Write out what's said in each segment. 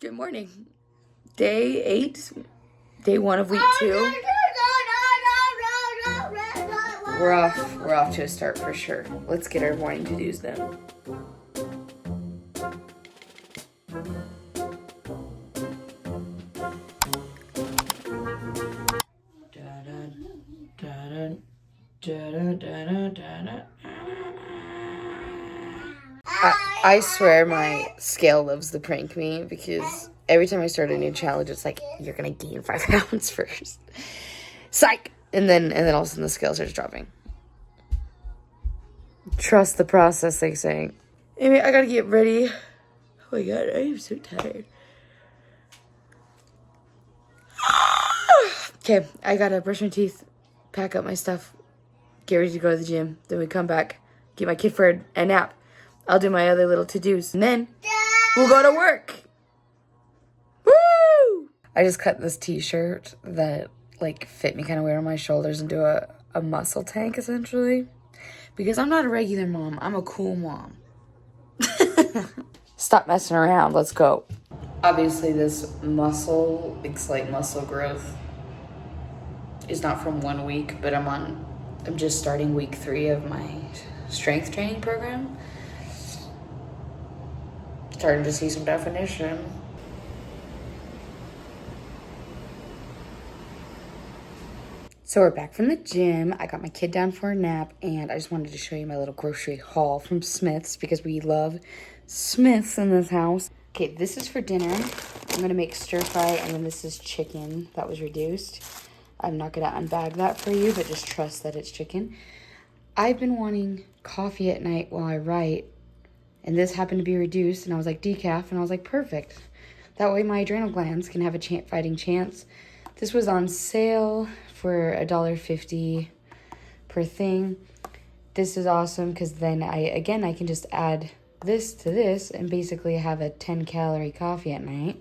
Good morning. Day 8, day 1 of week 2. We're off to a start for sure. Let's get our morning to-dos done. I swear my scale loves to prank me because every time I start a new challenge, it's like, you're gonna gain 5 pounds first. Psych! And then all of a sudden the scale starts dropping. Trust the process, they say. Anyway, I gotta get ready. Oh my god, I am so tired. Okay, I gotta brush my teeth, pack up my stuff, get ready to go to the gym. Then we come back, get my kid for a nap. I'll do my other little to-dos. And then we'll go to work. Woo! I just cut this t-shirt that like fit me kind of weird on my shoulders into a muscle tank essentially. Because I'm not a regular mom. I'm a cool mom. Stop messing around. Let's go. Obviously this muscle, big slight muscle growth is not from 1 week, but I'm just starting week 3 of my strength training program. Starting to see some definition. So we're back from the gym. I got my kid down for a nap, and I just wanted to show you my little grocery haul from Smith's because we love Smith's in this house. Okay, this is for dinner. I'm gonna make stir fry, and then this is chicken that was reduced. I'm not gonna unbag that for you, but just trust that it's chicken. I've been wanting coffee at night while I write, and this happened to be reduced, and I was like, decaf, and I was like, perfect. That way my adrenal glands can have a fighting chance. This was on sale for $1.50 per thing. This is awesome because then I can just add this to this and basically have a 10-calorie coffee at night.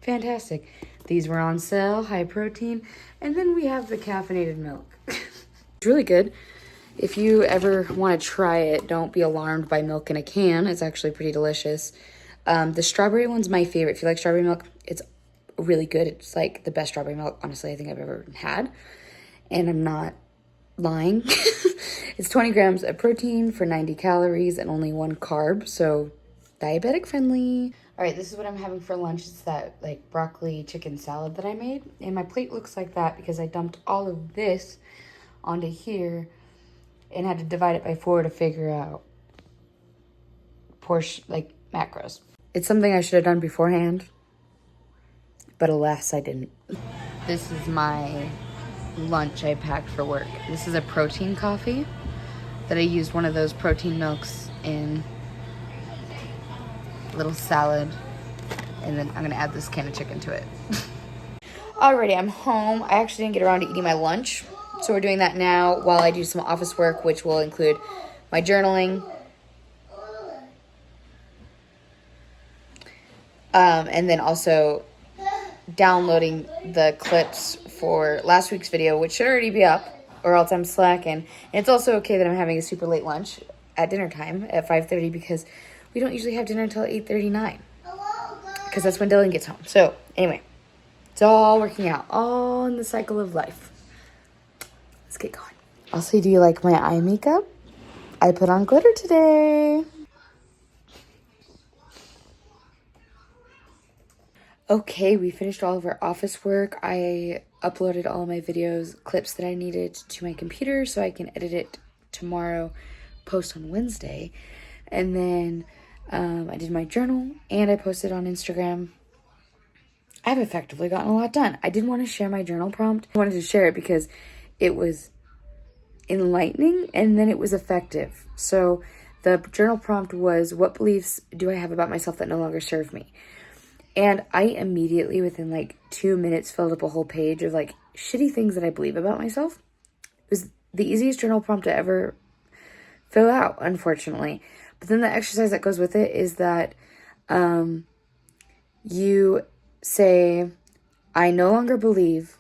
Fantastic. These were on sale, high protein, and then we have the caffeinated milk. It's really good. If you ever want to try it, don't be alarmed by milk in a can. It's actually pretty delicious. The strawberry one's my favorite. If you like strawberry milk, it's really good. It's like the best strawberry milk, honestly, I think I've ever had. And I'm not lying. It's 20 grams of protein for 90 calories and only 1 carb, so diabetic friendly. All right, this is what I'm having for lunch. It's that like broccoli chicken salad that I made. And my plate looks like that because I dumped all of this onto here and had to divide it by 4 to figure out portion, like macros. It's something I should have done beforehand, but alas, I didn't. This is my lunch I packed for work. This is a protein coffee that I used one of those protein milks in a little salad, and then I'm gonna add this can of chicken to it. Alrighty, I'm home. I actually didn't get around to eating my lunch, so we're doing that now while I do some office work, which will include my journaling, and then also downloading the clips for last week's video, which should already be up, or else I'm slacking. And it's also okay that I'm having a super late lunch at dinner time at 5:30 because we don't usually have dinner until 8:39 because that's when Dylan gets home. So anyway, it's all working out, all in the cycle of life. Let's get going. Also, do you like my eye makeup? I put on glitter today. Okay, we finished all of our office work. I uploaded all of my videos, clips that I needed to my computer so I can edit it tomorrow, post on Wednesday. And then I did my journal and I posted on Instagram. I've effectively gotten a lot done. I didn't want to share my journal prompt. I wanted to share it because it was enlightening and then it was effective. So the journal prompt was, what beliefs do I have about myself that no longer serve me? And I immediately, within like 2 minutes, filled up a whole page of like shitty things that I believe about myself. It was the easiest journal prompt to ever fill out, unfortunately. But then the exercise that goes with it is that you say, I no longer believe,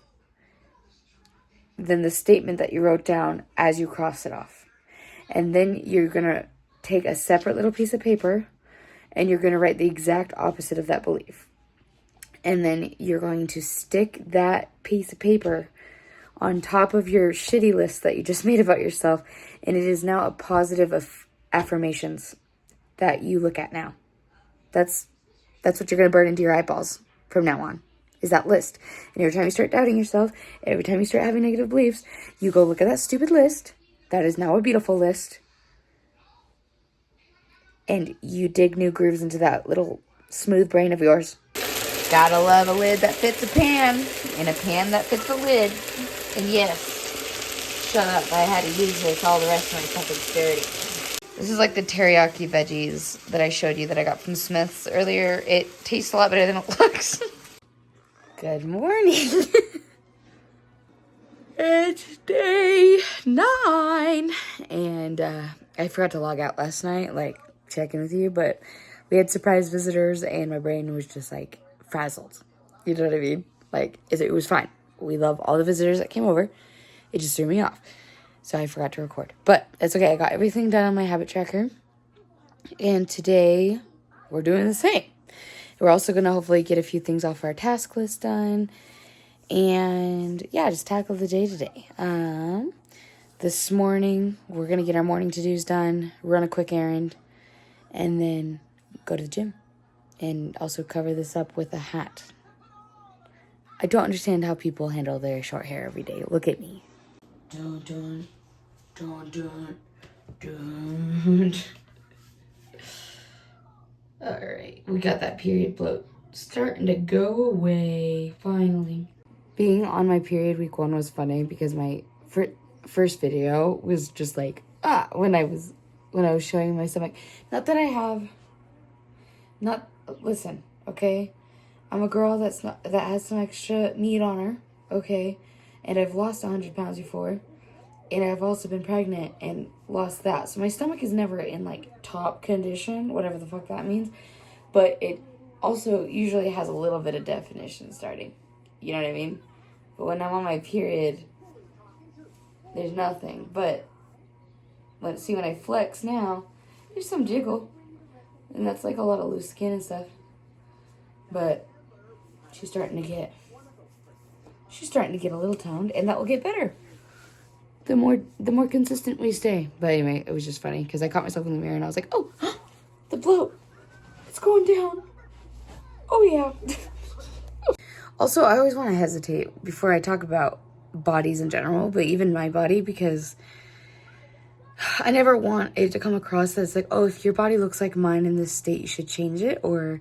then the statement that you wrote down as you cross it off. And then you're going to take a separate little piece of paper and you're going to write the exact opposite of that belief. And then you're going to stick that piece of paper on top of your shitty list that you just made about yourself. And it is now a positive of affirmations that you look at now. That's what you're going to burn into your eyeballs from now on, is that list. And every time you start doubting yourself, every time you start having negative beliefs, you go look at that stupid list. That is now a beautiful list. And you dig new grooves into that little smooth brain of yours. Gotta love a lid that fits a pan, and a pan that fits a lid. And yes, shut up, I had to use this, all the rest of my stuff is dirty. This is like the teriyaki veggies that I showed you that I got from Smith's earlier. It tastes a lot better than it looks. Good morning. It's day 9. And I forgot to log out last night, like checking with you, but we had surprise visitors and my brain was just like frazzled. You know what I mean? Like, it was fine. We love all the visitors that came over. It just threw me off. So I forgot to record. But it's okay. I got everything done on my habit tracker. And today we're doing the same. We're also going to hopefully get a few things off our task list done. And yeah, just tackle the day today. This morning, we're going to get our morning to-dos done, run a quick errand, and then go to the gym. And also cover this up with a hat. I don't understand how people handle their short hair every day. Look at me. Dun, dun, dun, dun, dun. Alright, we got that period bloat starting to go away, finally. Being on my period week 1 was funny because my first video was just like, when I was showing my stomach. Not that I have, listen, okay? I'm a girl that has some extra meat on her, okay? And I've lost 100 pounds before. And I've also been pregnant and lost that. So my stomach is never in, like, top condition, whatever the fuck that means. But it also usually has a little bit of definition starting. You know what I mean? But when I'm on my period, there's nothing. But let's see, when I flex now, there's some jiggle. And that's like a lot of loose skin and stuff. But she's starting to get a little toned, and that will get better the more consistent we stay. But anyway, it was just funny because I caught myself in the mirror and I was like, oh, the bloat, it's going down. Oh yeah. Also, I always want to hesitate before I talk about bodies in general, but even my body, because I never want it to come across as like, oh, if your body looks like mine in this state, you should change it. Or,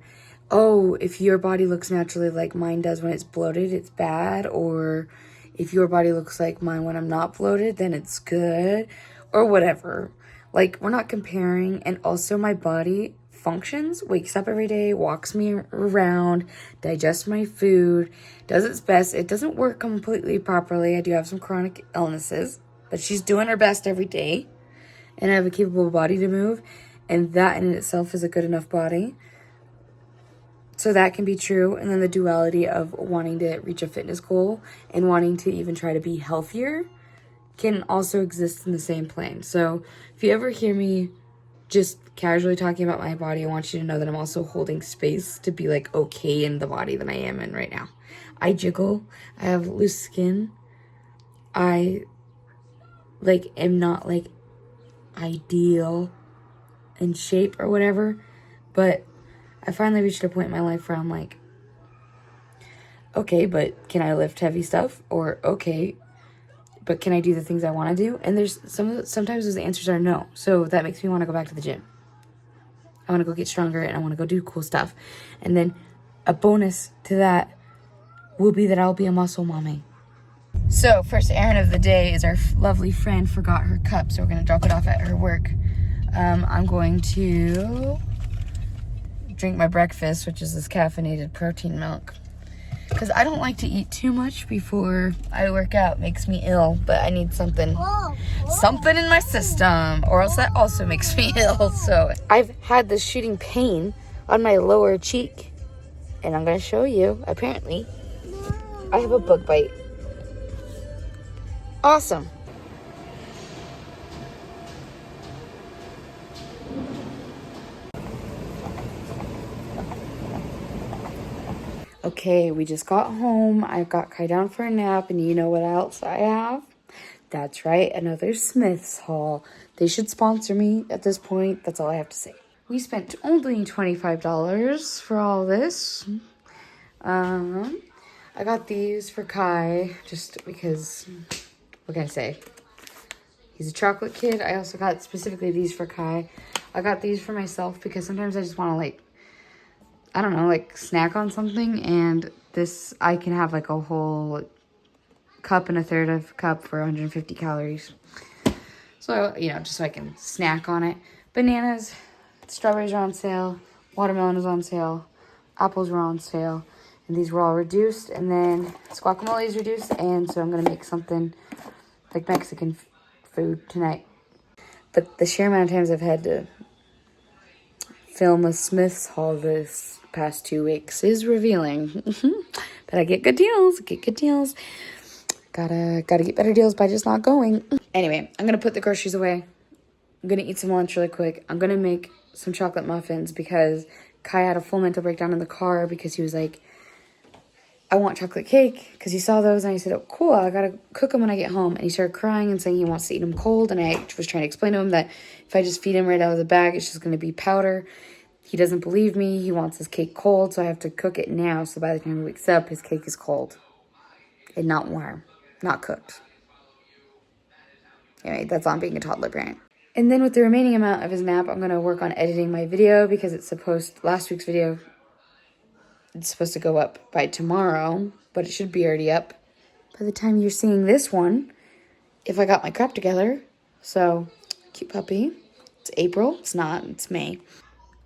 oh, if your body looks naturally like mine does when it's bloated, it's bad. Or if your body looks like mine when I'm not bloated, then it's good. Or whatever. Like, we're not comparing. And also my body functions, wakes up every day, walks me around, digests my food, does its best. It doesn't work completely properly. I do have some chronic illnesses, but she's doing her best every day. And I have a capable body to move. And that in itself is a good enough body. So that can be true. And then the duality of wanting to reach a fitness goal and wanting to even try to be healthier can also exist in the same plane. So if you ever hear me just casually talking about my body, I want you to know that I'm also holding space to be like okay in the body that I am in right now. I jiggle. I have loose skin. I am not like ideal in shape or whatever, but I finally reached a point in my life where I'm like, okay, but can I lift heavy stuff? Or okay, but can I do the things I want to do? And there's sometimes those answers are no. So that makes me want to go back to the gym. I want to go get stronger and I want to go do cool stuff. And then a bonus to that will be that I'll be a muscle mommy. So first errand of the day is our lovely friend forgot her cup, so we're going to drop it off at her work. I'm going to drink my breakfast, which is this caffeinated protein milk, because I don't like to eat too much before I work out. It makes me ill, but I need something in my system, or else that also makes me ill. So I've had this shooting pain on my lower cheek, and I'm going to show you. Apparently, I have a bug bite. Awesome. Okay, we just got home. I got Kai down for a nap, and you know what else I have? That's right, another Smith's haul. They should sponsor me at this point. That's all I have to say. We spent only $25 for all this. I got these for Kai just because, what can I say? He's a chocolate kid. I also got specifically these for Kai. I got these for myself because sometimes I just want to, like, I don't know, like, snack on something. And this, I can have, like, a whole cup and a third of a cup for 150 calories. So, you know, just so I can snack on it. Bananas, strawberries are on sale. Watermelon is on sale. Apples were on sale. And these were all reduced. And then guacamole is reduced. And so I'm going to make something like Mexican food tonight. But the sheer amount of times I've had to film a Smith's haul this past 2 weeks is revealing. But I get good deals. Gotta get better deals by just not going. Anyway, I'm gonna put the groceries away. I'm gonna eat some lunch really quick. I'm gonna make some chocolate muffins because Kai had a full mental breakdown in the car because he was like, I want chocolate cake, because he saw those, and I said, oh, cool, I gotta cook them when I get home. And he started crying and saying he wants to eat them cold, and I was trying to explain to him that if I just feed him right out of the bag, it's just gonna be powder. He doesn't believe me. He wants his cake cold, so I have to cook it now, so by the time he wakes up, his cake is cold and not warm, not cooked. Anyway, that's on being a toddler parent. And then with the remaining amount of his nap, I'm gonna work on editing my video because last week's video, it's supposed to go up by tomorrow, but it should be already up by the time you're seeing this one, if I got my crap together. So, cute puppy. It's April. It's not. It's May.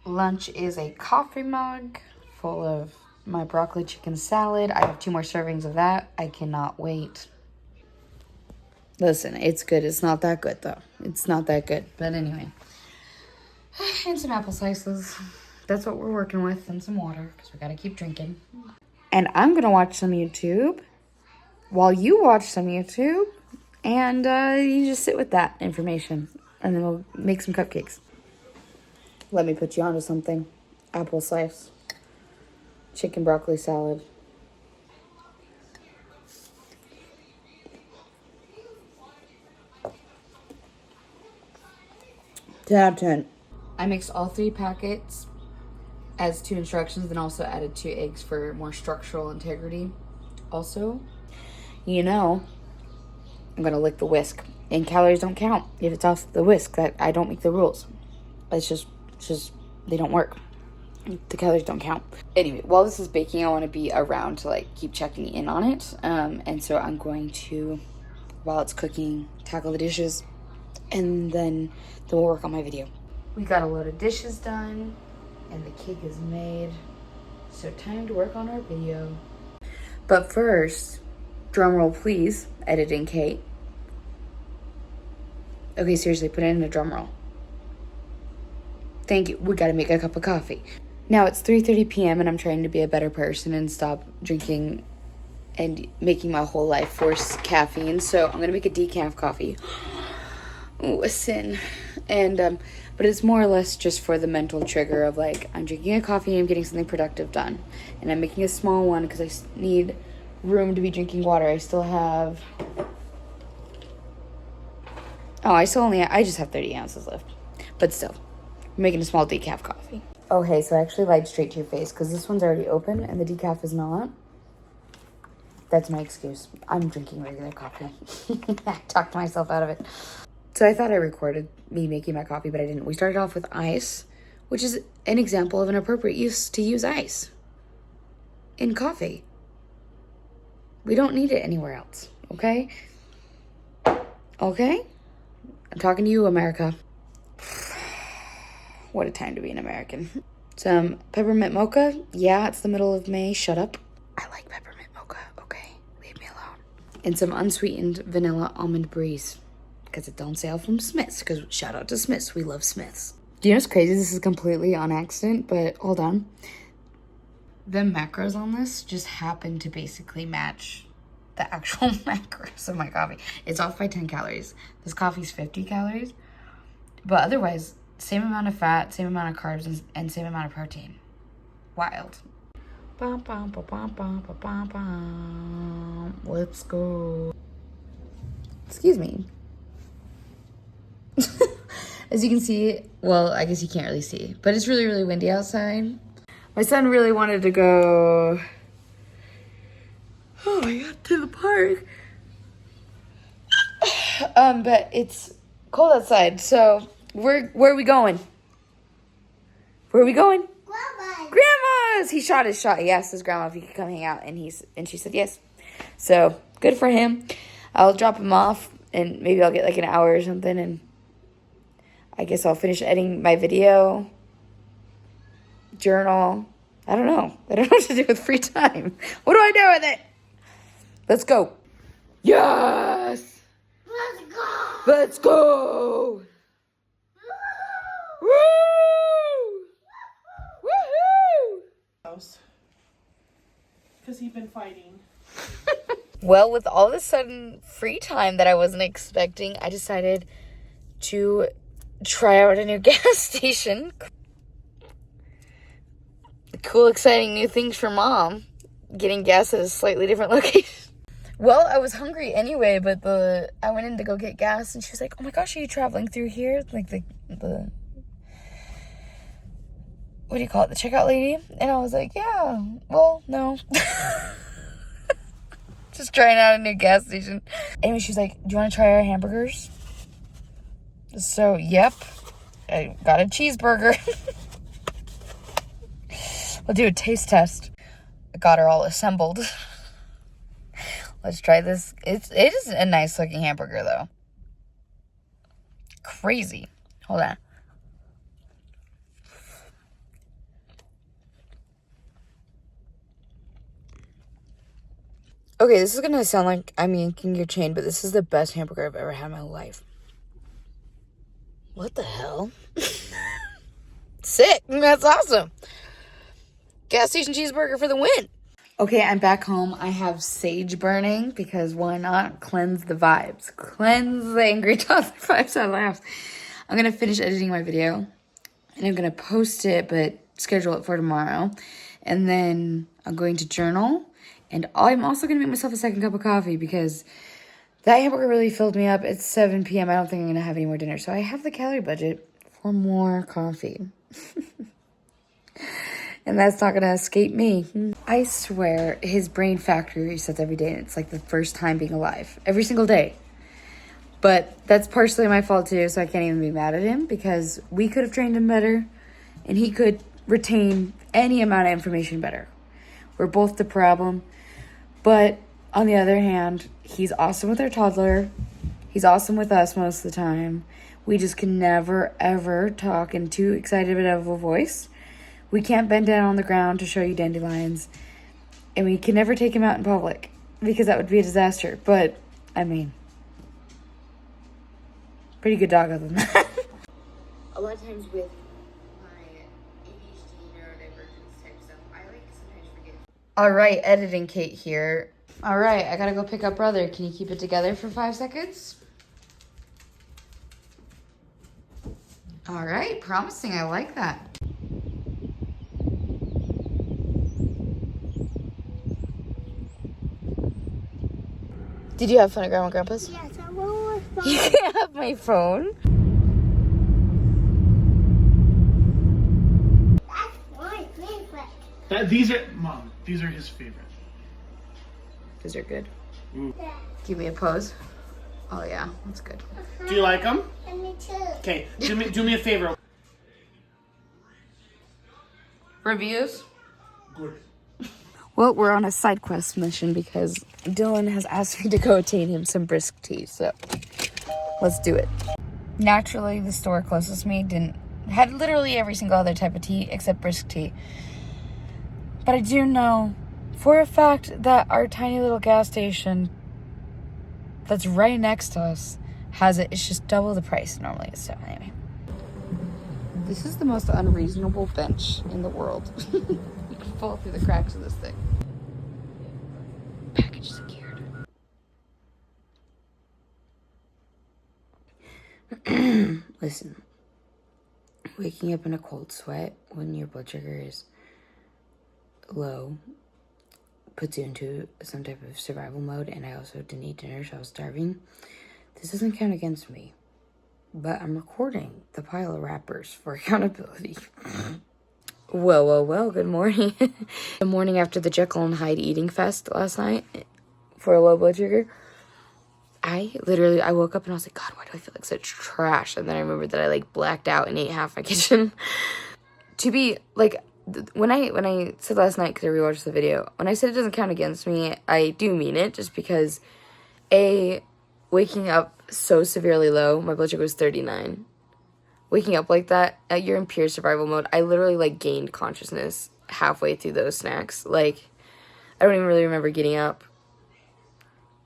Lunch is a coffee mug full of my broccoli chicken salad. I have 2 more servings of that. I cannot wait. Listen, it's good. It's not that good, though. It's not that good. But anyway. And some apple slices. That's what we're working with, and some water, because we got to keep drinking. And I'm going to watch some YouTube while you watch some YouTube, and you just sit with that information, and then we'll make some cupcakes. Let me put you onto something. Apple slice. Chicken broccoli salad. 10 out of 10. I mixed all 3 packets as 2 instructions, then also added 2 eggs for more structural integrity. Also, you know, I'm gonna lick the whisk, and calories don't count if it's off the whisk. That I don't make the rules. It's just they don't work. The calories don't count. Anyway, while this is baking, I want to be around to like keep checking in on it. And so I'm going to, while it's cooking, tackle the dishes, and then we'll work on my video. We got a load of dishes done, and the cake is made. So time to work on our video. But first, drum roll please, editing Kate. Okay, seriously, put it in a drum roll. Thank you. We gotta make a cup of coffee. Now it's 3:30 p.m. and I'm trying to be a better person and stop drinking and making my whole life force caffeine. So I'm gonna make a decaf coffee. Ooh, a sin. And but it's more or less just for the mental trigger of like, I'm drinking a coffee and I'm getting something productive done. And I'm making a small one because I need room to be drinking water. I still have, I just have 30 ounces left. But still, I'm making a small decaf coffee. Oh, hey, so I actually lied straight to your face because this one's already open and the decaf is not. That's my excuse. I'm drinking regular coffee. I talked myself out of it. So I thought I recorded me making my coffee, but I didn't. We started off with ice, which is an example of an appropriate use to use ice in coffee. We don't need it anywhere else, okay? Okay? I'm talking to you, America. What a time to be an American. Some peppermint mocha. Yeah, it's the middle of May. Shut up. I like peppermint mocha, okay? Leave me alone. And some unsweetened vanilla almond breeze. Because it don't sell from Smith's. Because shout out to Smith's. We love Smith's. Do you know what's crazy? This is completely on accident, but hold on. The macros on this just happen to basically match the actual macros of my coffee. It's off by 10 calories. This coffee's 50 calories. But otherwise, same amount of fat, same amount of carbs, and same amount of protein. Wild. Bum, bum, bum, bum, bum, bum, bum, bum. Let's go. Excuse me. As you can see, well, I guess you can't really see, but it's really, really windy outside. My son really wanted to go, oh my God, to the park. But it's cold outside, so where are we going? Where are we going? Grandma's. He shot his shot. He asked his grandma if he could come hang out, and she said yes. So good for him. I'll drop him off, and maybe I'll get like an hour or something, and I guess I'll finish editing my video, journal. I don't know. I don't know what to do with free time. What do I do with it? Let's go. Yes. Let's go. Let's go. Woo! Woohoo! Because he's been fighting. Well, with all of a sudden free time that I wasn't expecting, I decided to try out a new gas station. Cool, exciting new things for Mom. Getting gas at a slightly different location. Well, I was hungry anyway, but I went in to go get gas, and she was like, "Oh my gosh, are you traveling through here?" Like the what do you call it? The checkout lady? And I was like, "Yeah, well, no." Just trying out a new gas station. Anyway, she was like, "Do you want to try our hamburgers?" So, yep. I got a cheeseburger. We'll do a taste test. I got her all assembled. Let's try this. It is a nice looking hamburger though. Crazy. Hold on. Okay, this is gonna sound like I'm yanking your chain, but this is the best hamburger I've ever had in my life. What the hell? Sick. That's awesome. Gas station cheeseburger for the win. Okay, I'm back home. I have sage burning because why not? Cleanse the vibes. Cleanse the angry toddler vibes. I laugh. I'm going to finish editing my video and I'm going to post it, but schedule it for tomorrow. And then I'm going to journal. And I'm also going to make myself a second cup of coffee because that hamburger really filled me up. It's 7 p.m. I don't think I'm going to have any more dinner. So I have the calorie budget for more coffee. And that's not going to escape me. I swear, his brain factory resets every day. And it's like the first time being alive. Every single day. But that's partially my fault too, so I can't even be mad at him. Because we could have trained him better. And he could retain any amount of information better. We're both the problem. But on the other hand, he's awesome with our toddler. He's awesome with us most of the time. We just can never, ever talk in too excited of a voice. We can't bend down on the ground to show you dandelions. And we can never take him out in public. Because that would be a disaster. But, I mean, pretty good dog other than that. A lot of times with my ADHD, neurodivergence type stuff, I sometimes forget. Alright, editing Kate here. Alright, I gotta go pick up brother. Can you keep it together for 5 seconds? Alright, promising. I like that. Did you have fun at Grandma and Grandpa's? Yes, I want my phone. You can't have my phone. That's my favorite. These are his favorite. Those are good. Ooh. Yeah. Give me a pose. Oh yeah, that's good. Do you like them? And me too. Okay, do me a favor. Reviews? Good. Well, we're on a side quest mission because Dylan has asked me to go obtain him some brisk tea, so let's do it. Naturally, the store closest to me had literally every single other type of tea except brisk tea. But I do know for a fact that our tiny little gas station that's right next to us has it. It's just double the price normally. So anyway. This is the most unreasonable bench in the world. You can fall through the cracks of this thing. Package secured. Listen, waking up in a cold sweat when your blood sugar is low puts you into some type of survival mode, and I also didn't eat dinner, so I was starving. This doesn't count against me, but I'm recording the pile of wrappers for accountability. Well, good morning. The morning after the Jekyll and Hyde eating fest last night for a low blood sugar, I woke up and I was like, God, why do I feel like such trash? And then I remembered that I like blacked out and ate half my kitchen. To be like, when I said last night, because I rewatched the video, when I said it doesn't count against me, I do mean it, just because waking up so severely low, my blood sugar was 39. Waking up like that, you're in pure survival mode. I literally like gained consciousness halfway through those snacks. Like, I don't even really remember getting up,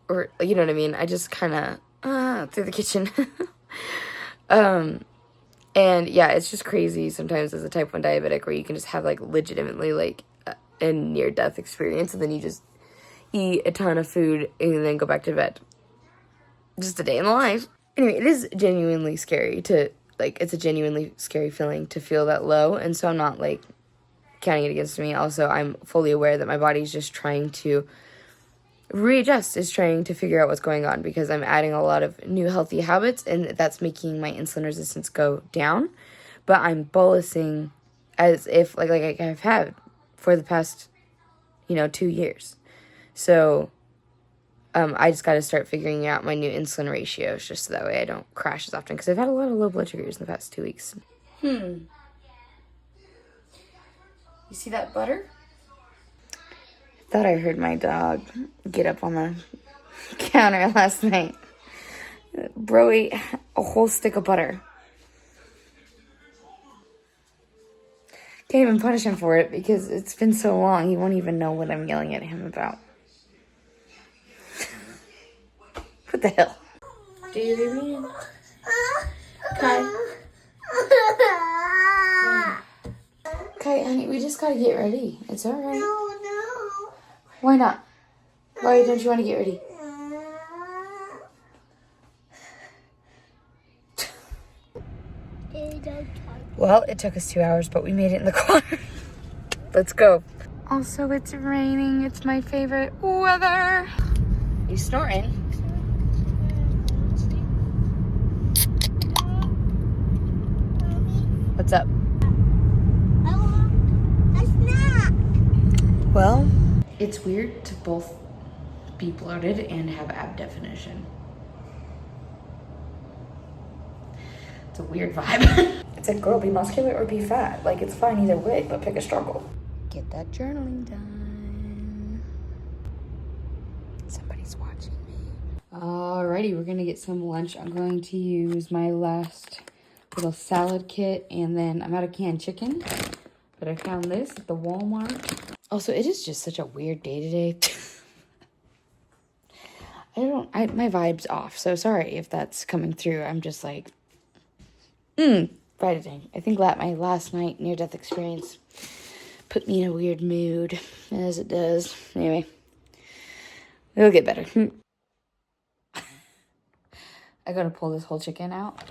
or you know what I mean. I just kind of through the kitchen. And yeah, it's just crazy sometimes as a type 1 diabetic where you can just have like legitimately like a near death experience, and then you just eat a ton of food and then go back to bed. Just a day in the life. Anyway, it is genuinely scary to, like, it's a genuinely scary feeling to feel that low, and so I'm not, like, counting it against me. Also, I'm fully aware that my body's just trying to readjust, is trying to figure out what's going on, because I'm adding a lot of new healthy habits, and that's making my insulin resistance go down, but I'm bolusing as if, like I've had for the past, 2 years. So I just got to start figuring out my new insulin ratios, just so that way I don't crash as often, because I've had a lot of low blood sugars in the past 2 weeks. You see that butter? I thought I heard my dog get up on the counter last night. Bro ate a whole stick of butter. Can't even punish him for it, because it's been so long, he won't even know what I'm yelling at him about. What the hell? Do you hear me? Kai? Kai, honey, we just gotta get ready. It's alright. No. Why not? Why don't you want to get ready? Well, it took us 2 hours, but we made it in the car. Let's go. Also, it's raining. It's my favorite weather. You snorting? What's up? I want a snack. Well, it's weird to both be bloated and have ab definition. It's a weird vibe. It's like, girl, be muscular or be fat. Like, it's fine either way, but pick a struggle. Get that journaling done. Somebody's watching me. Alrighty, we're gonna get some lunch. I'm going to use my last little salad kit, and then I'm out of canned chicken, but I found this at the Walmart. Also, it is just such a weird day today. My vibe's off, so sorry if that's coming through. I'm just like, Friday. I think that my last night near-death experience put me in a weird mood, as it does. Anyway, it'll get better. I gotta pull this whole chicken out,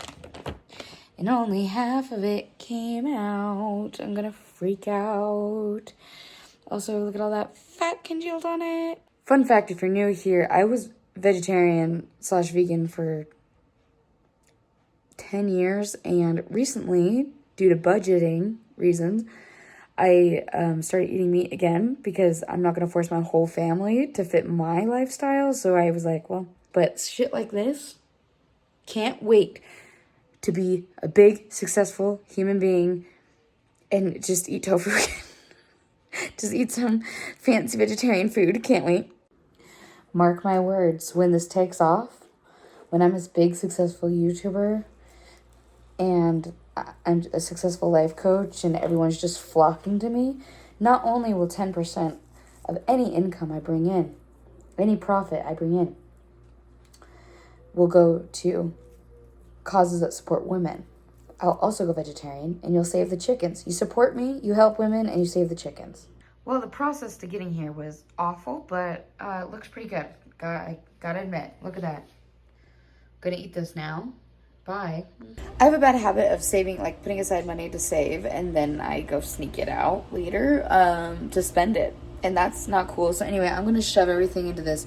and only half of it came out. I'm gonna freak out. Also, look at all that fat congealed on it. Fun fact, if you're new here, I was vegetarian/vegan for 10 years, and recently, due to budgeting reasons, I started eating meat again, because I'm not going to force my whole family to fit my lifestyle. So I was like, well, but shit like this, can't wait to be a big, successful human being and just eat tofu again. Just eat some fancy vegetarian food. Can't wait. Mark my words, when this takes off, when I'm this big, successful YouTuber, and I'm a successful life coach, and everyone's just flocking to me, not only will 10% of any income I bring in, any profit I bring in, will go to causes that support women. I'll also go vegetarian, and you'll save the chickens. You support me, you help women, and you save the chickens. Well, the process to getting here was awful, but it looks pretty good. I gotta admit, look at that. I'm gonna eat this now, Bye. I have a bad habit of saving, like putting aside money to save, and then I go sneak it out later to spend it. And that's not cool. So anyway, I'm going to shove everything into this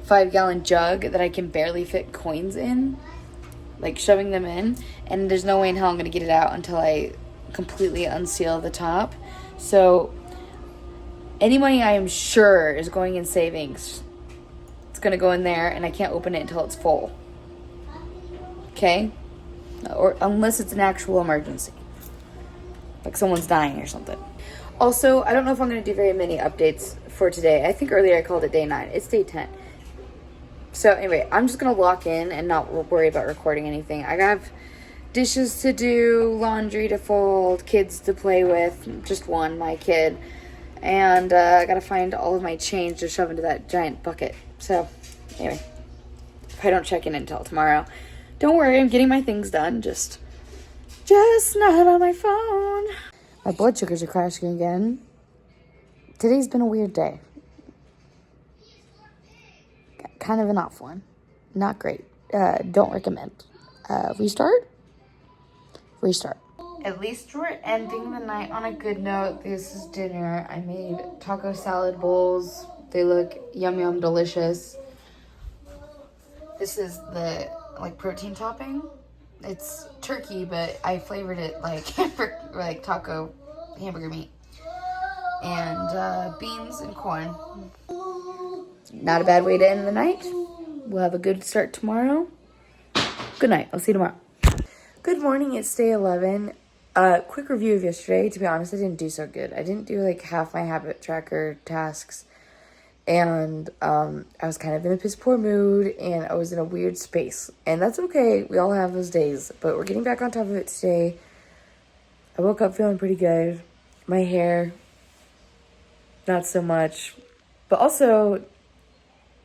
5-gallon jug that I can barely fit coins in. Like shoving them in. And there's no way in hell I'm going to get it out until I completely unseal the top. So any money I am sure is going in savings, it's going to go in there, and I can't open it until it's full. Okay? Or unless it's an actual emergency. Like someone's dying or something. Also, I don't know if I'm going to do very many updates for today. I think earlier I called it day 9. It's day 10. So anyway, I'm just going to lock in and not worry about recording anything. I have dishes to do, laundry to fold, kids to play with. Just one, my kid. And I got to find all of my change to shove into that giant bucket. So anyway, if I don't check in until tomorrow, don't worry, I'm getting my things done. Just not on my phone. My blood sugars are crashing again. Today's been a weird day. Kind of an off one. Not great. Don't recommend. Restart? Restart. At least we're ending the night on a good note. This is dinner. I made taco salad bowls. They look yum yum delicious. This is the protein topping. It's turkey, but I flavored it like taco hamburger meat. And beans and corn. Not a bad way to end the night. We'll have a good start tomorrow. Good night. I'll see you tomorrow. Good morning. It's day 11. Quick review of yesterday. To be honest, I didn't do so good. I didn't do like half my habit tracker tasks. And I was kind of in a piss poor mood, and I was in a weird space. And that's okay. We all have those days. But we're getting back on top of it today. I woke up feeling pretty good. My hair, not so much. But also,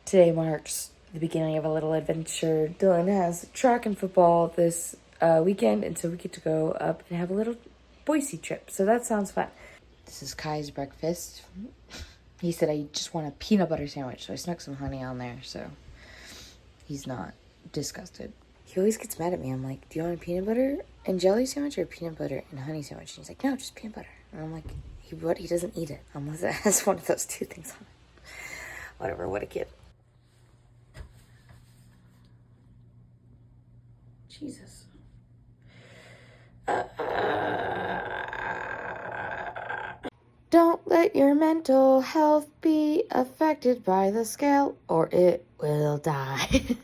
today marks the beginning of a little adventure. Dylan has track and football this weekend, and so we get to go up and have a little Boise trip. So that sounds fun. This is Kai's breakfast. He said, I just want a peanut butter sandwich, so I snuck some honey on there, so he's not disgusted. He always gets mad at me. I'm like, do you want a peanut butter and jelly sandwich or a peanut butter and honey sandwich? And he's like, no, just peanut butter. And I'm like, he doesn't eat it unless it has one of those two things on it. Whatever, what a kid. Jesus. Don't let your mental health be affected by the scale, or it will die.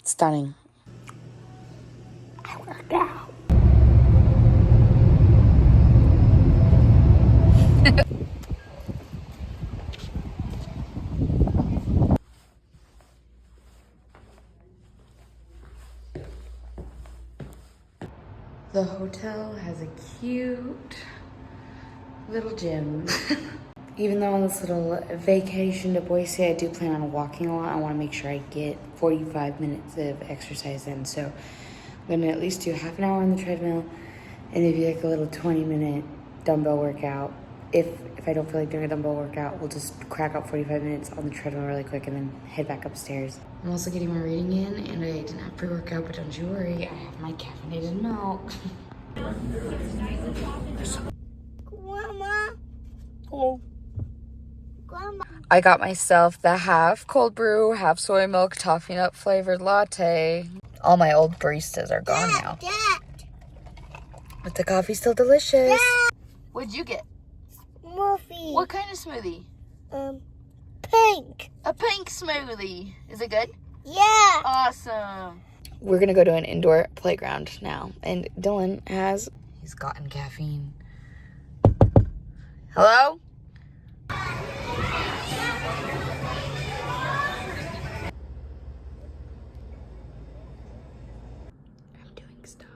Stunning. I worked out. The hotel has a cute little gym. Even though on this little vacation to Boise, I do plan on walking a lot. I want to make sure I get 45 minutes of exercise in. So I'm going to at least do half an hour on the treadmill and maybe like a little 20-minute dumbbell workout. If I don't feel like doing a dumbbell workout, we'll just crack out 45 minutes on the treadmill really quick and then head back upstairs. I'm also getting my reading in, and I didn't have pre-workout, but don't you worry, I have my caffeinated milk. Grandma. Hello. Grandma. I got myself the half cold brew, half soy milk, toffee nut flavored latte. All my old baristas are gone now. Dad. But the coffee's still delicious. Dad. What'd you get? Murphy. What kind of smoothie? Pink. A pink smoothie. Is it good? Yeah. Awesome. We're gonna go to an indoor playground now, and Dylan he's gotten caffeine. Hello? I'm doing stuff.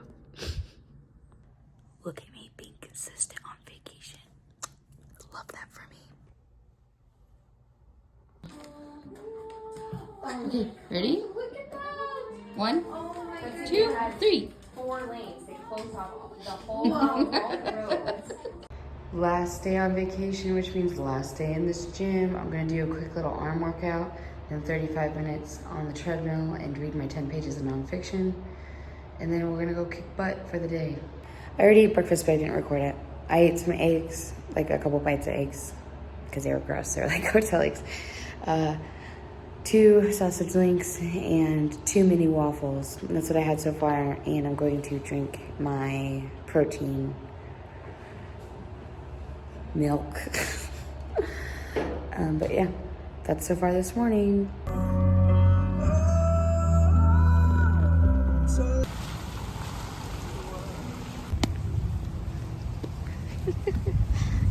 Look at me being consistent on vacation. Love that for me. Okay, ready? 1, 2, 3. 4 lanes. They closed off the whole all the roads. Last day on vacation, which means last day in this gym. I'm gonna do a quick little arm workout. then 35 minutes on the treadmill and read my 10 pages of nonfiction. And then we're gonna go kick butt for the day. I already ate breakfast, but I didn't record it. I ate some eggs, like a couple bites of eggs, because they were gross. They were like hotel eggs. 2 sausage links and 2 mini waffles. And that's what I had so far. And I'm going to drink my protein milk. But yeah, that's so far this morning.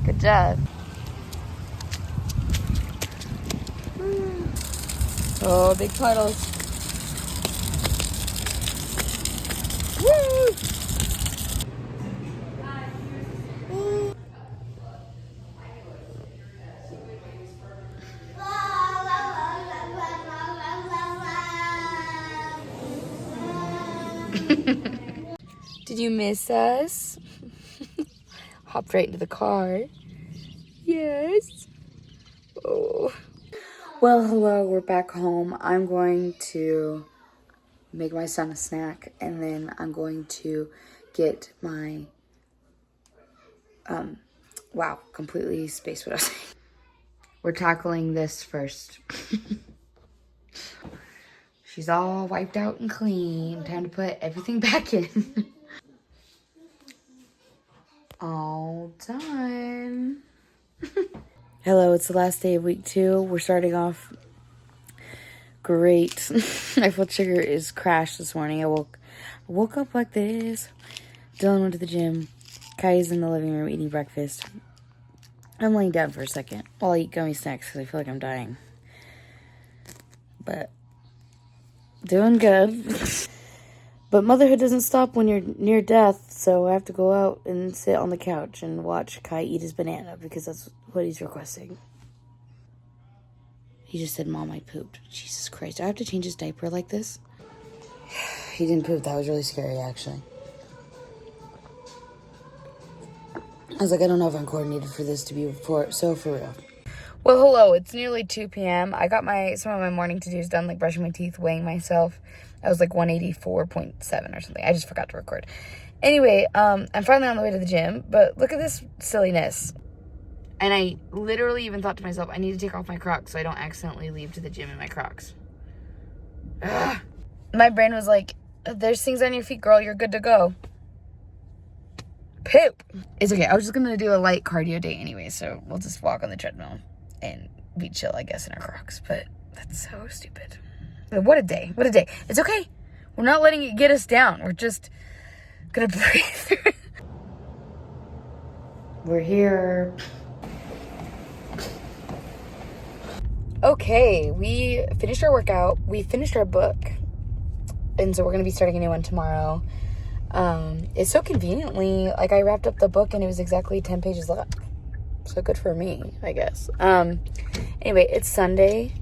Good job. Oh, big puddles. Woo! Did you miss us? Hopped right into the car. Yes. Oh. Well, hello, we're back home. I'm going to make my son a snack, and then I'm going to get my, wow, completely spaced what I was saying. We're tackling this first. She's all wiped out and clean. Time to put everything back in. All done. Hello, it's the last day of week 2. We're starting off great. My blood sugar is crashed this morning. I woke up like this. Dylan went to the gym. Kai's in the living room eating breakfast. I'm laying down for a second while I eat gummy snacks because I feel like I'm dying. But doing good. But motherhood doesn't stop when you're near death, so I have to go out and sit on the couch and watch Kai eat his banana because that's what he's requesting. He just said, Mom, I pooped. Jesus Christ, I have to change his diaper like this? He didn't poop. That was really scary, actually. I was like, I don't know if I'm coordinated for this to be for real. Well, hello. It's nearly 2 p.m. I got some of my morning to-dos done, like brushing my teeth, weighing myself. I was like 184.7 or something. I just forgot to record. Anyway, I'm finally on the way to the gym, but look at this silliness. And I literally even thought to myself, I need to take off my Crocs so I don't accidentally leave to the gym in my Crocs. Ugh. My brain was like, there's things on your feet, girl. You're good to go. Poop. It's okay. I was just going to do a light cardio day anyway, so we'll just walk on the treadmill and be chill, I guess, in our Crocs. But that's so stupid. What a day. What a day. It's okay. We're not letting it get us down. We're just going to breathe through it. We're here. Okay, we finished our workout. We finished our book. And so we're going to be starting a new one tomorrow. It's so conveniently, like I wrapped up the book and it was exactly 10 pages left. So good for me, I guess. Anyway, it's Sunday.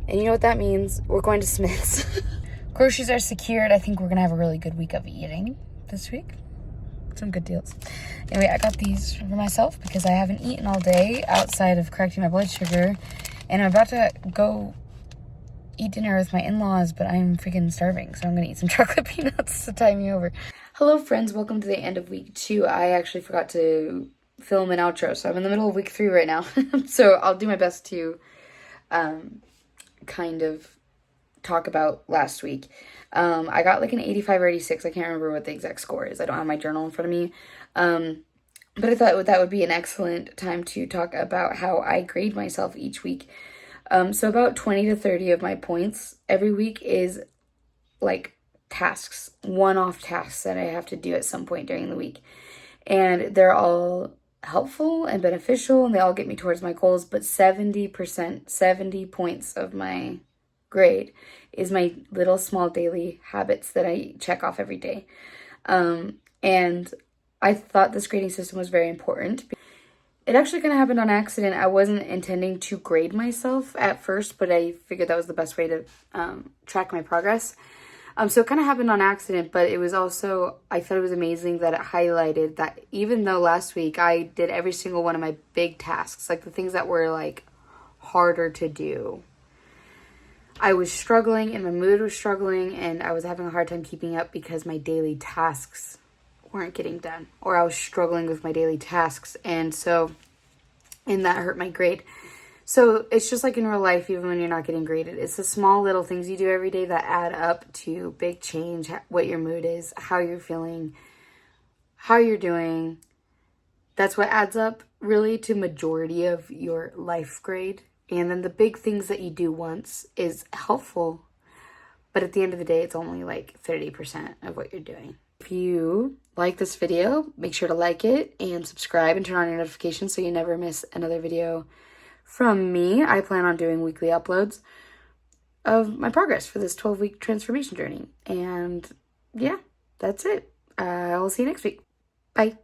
And you know what that means? We're going to Smith's. Groceries are secured. I think we're going to have a really good week of eating this week. Some good deals. Anyway, I got these for myself because I haven't eaten all day outside of correcting my blood sugar. And I'm about to go eat dinner with my in-laws, but I'm freaking starving. So I'm going to eat some chocolate peanuts to tie me over. Hello, friends. Welcome to the end of week 2. I actually forgot to film an outro. So I'm in the middle of week 3 right now. So I'll do my best to kind of talk about last week. I got like an 85 or 86. I can't remember what the exact score is. I don't have my journal in front of me. But I thought that would be an excellent time to talk about how I grade myself each week. So about 20 to 30 of my points every week is like tasks, one-off tasks that I have to do at some point during the week. And they're all helpful and beneficial, and they all get me towards my goals, but 70%, 70 points of my grade is my little small daily habits that I check off every day. And I thought this grading system was very important. It actually kind of happened on accident. I wasn't intending to grade myself at first, but I figured that was the best way to track my progress. So it kind of happened on accident, but it was also, I thought it was amazing that it highlighted that even though last week I did every single one of my big tasks, like the things that were like harder to do, I was struggling and my mood was struggling and I was having a hard time keeping up because my daily tasks weren't getting done, or I was struggling with my daily tasks, and that hurt my grade. So it's just like in real life, even when you're not getting graded, it's the small little things you do every day that add up to big change, what your mood is, how you're feeling, how you're doing. That's what adds up really to majority of your life grade. And then the big things that you do once is helpful, but at the end of the day, it's only like 30% of what you're doing. If you like this video, make sure to like it and subscribe and turn on your notifications so you never miss another video from me. I plan on doing weekly uploads of my progress for this 12-week transformation journey. And yeah, that's it. I will see you next week. Bye.